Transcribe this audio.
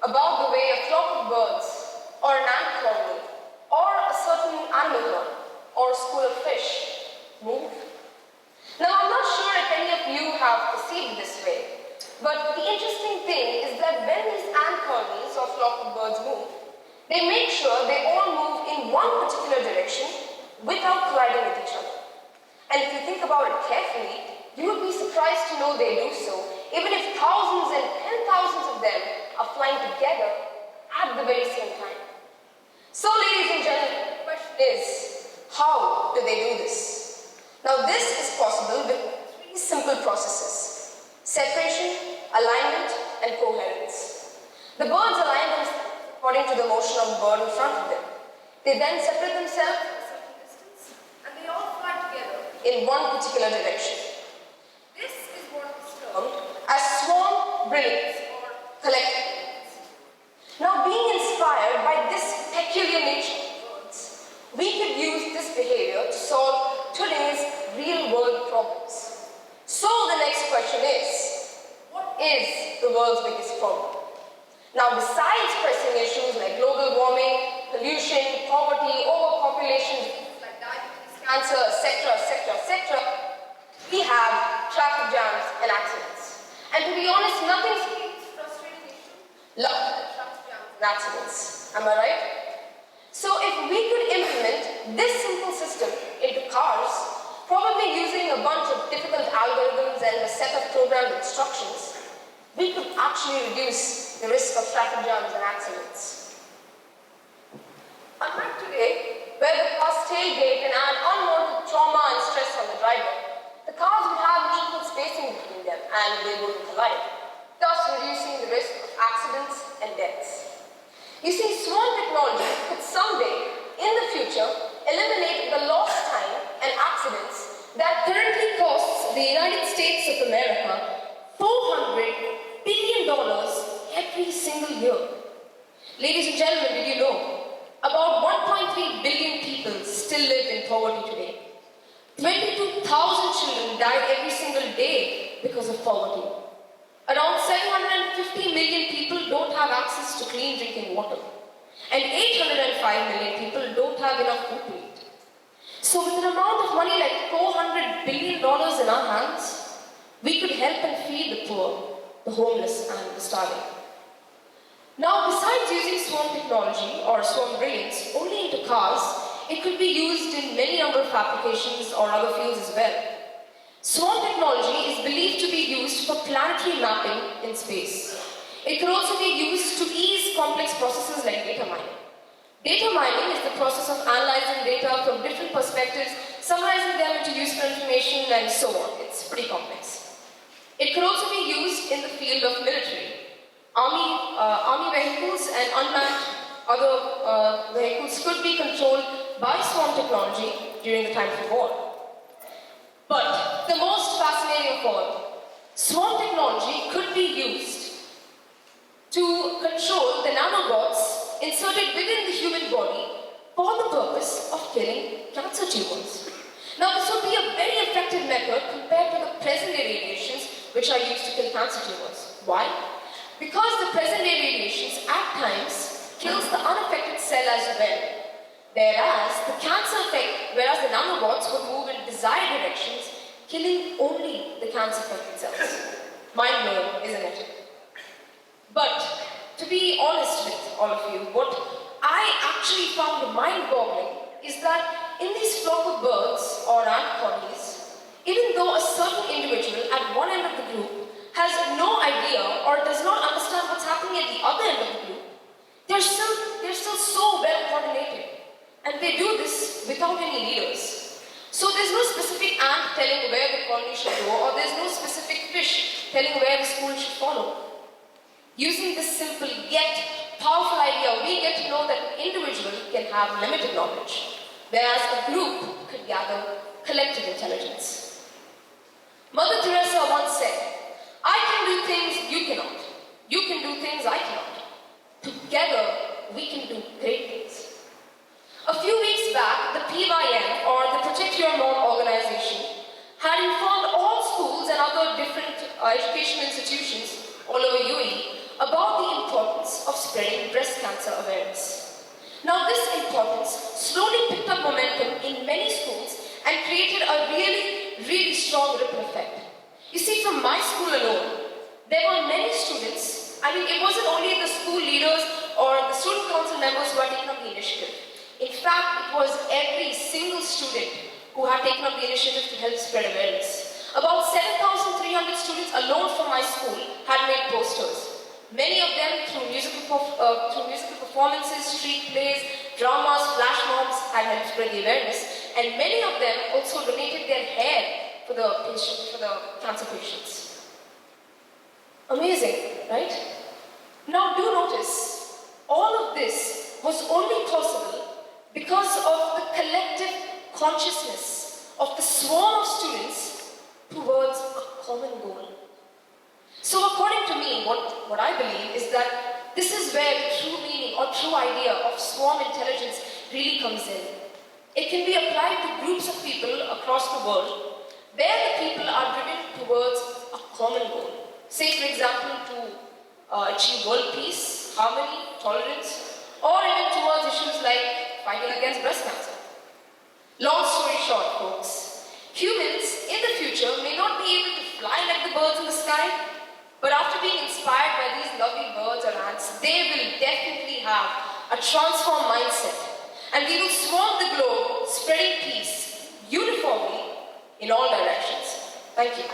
about the way a flock of birds, or an ant colony, or a certain animal run, or a school of fish move? Now, I'm not sure if any of you have perceived this way, but the interesting thing is that when these ant colonies or flock of birds move, they make sure they all move in one particular direction without colliding with each other. And if you think about it carefully, you would be surprised to know they do so, even if thousands and 10,000s of them are flying together at the very same time. So, ladies and gentlemen, the question is, how do they do this? Now, this is possible with three simple processes: separation, alignment, and coherence. The birds align themselves according to the motion of the bird in front of them. They then separate themselves a certain distance, and they all fly together in one particular direction. This is what is termed as swarm brilliance, or collective brilliance. Now, being inspired by this peculiar nature of birds, we could use this behavior to solve today's real-world problems. So the next question is, what is the world's biggest problem? Now, besides pressing issues like global warming, pollution, poverty, overpopulation, like diabetes, cancer, etc., we have traffic jams and accidents. And to be honest, nothing seems frustrating like traffic jams and accidents. Am I right? So if we could implement this simple system into cars, probably using a bunch of difficult algorithms and a set of programmed instructions, we could actually reduce the risk of traffic jams and accidents. Unlike today, where the car's tailgate can add unwanted trauma and stress on the driver, the cars would have equal spacing between them and they wouldn't collide, thus reducing the risk of accidents and deaths. You see, swarm technology could someday, in the future, eliminate the lost time and accidents that currently costs the United States of America $400 billion every single year. Ladies and gentlemen, did you know about 1.3 billion people still live in poverty today? 22,000 children die every single day because of poverty. Around 750 million people don't have access to clean drinking water. And 805 million people don't have enough food to eat. So with an amount of money like $400 billion in our hands, we could help and feed the poor, the homeless, and the starving. Now, besides using swarm technology or swarm brilliance only into cars, it could be used in many number of applications or other fields as well. Swarm technology is believed to be used for planetary mapping in space. It could also be used to ease complex processes like data mining. Data mining is the process of analyzing data from different perspectives, summarizing them into useful information, and so on. It's pretty complex. It could also be used in the field of military. Army vehicles and unmanned other vehicles could be controlled by swarm technology during the time of war. But the most fascinating of all, swarm technology could be used to control the nanobots inserted within the human body for the purpose of killing cancer tumors. Now, this would be a very effective method compared to the present-day radiations which are used to kill cancer tumors. Why? Because the present-day radiations at times kills the unaffected cell as well, whereas the nanobots would move in desired directions, killing only the cancer-affected cells. Mind-blowing, isn't it? But to be honest with all of you, what I actually found mind-boggling is that in these flock of birds or ant colonies, even though a certain individual at one end of the group has no idea or does not understand what's happening at the other end of the group, they're still so well coordinated. And they do this without any leaders. So there's no specific ant telling where the colony should go, or there's no specific fish telling where the school should follow. Using this simple yet powerful idea, we get to know that an individual can have limited knowledge, whereas a group could gather collective intelligence. Mother Teresa once said, "I can do things you cannot. You can do things I cannot. Together, we can do great things." A few weeks back, the PYM, or the Protect Your Mom organization, had informed all schools and other different educational institutions all over UAE about the importance of spreading breast cancer awareness. Now this importance slowly picked up momentum in many schools and created a really strong ripple effect. You see, from my school alone, there were many students. I mean, it wasn't only the school leaders or the student council members who had taken up the initiative. In fact, it was every single student who had taken up the initiative to help spread awareness. About 7,300 students alone from my school had made posters. Many of them through musical performances, street plays, dramas, flash mobs had helped spread the awareness, and many of them also donated their hair for the cancer patients. Amazing, right? Now do notice, all of this was only possible because of the collective consciousness of the swarm of students towards a common goal. So according to me, what I believe is that this is where the true meaning or true idea of swarm intelligence really comes in. It can be applied to groups of people across the world where the people are driven towards a common goal. Say, for example, to achieve world peace, harmony, tolerance, or even towards issues like fighting against breast cancer. Long story short, folks, humans in the future may not be able to fly like the birds in the sky, but after being inspired by these lovely birds or ants, they will definitely have a transformed mindset, and we will swarm the globe, spreading peace uniformly in all directions. Thank you.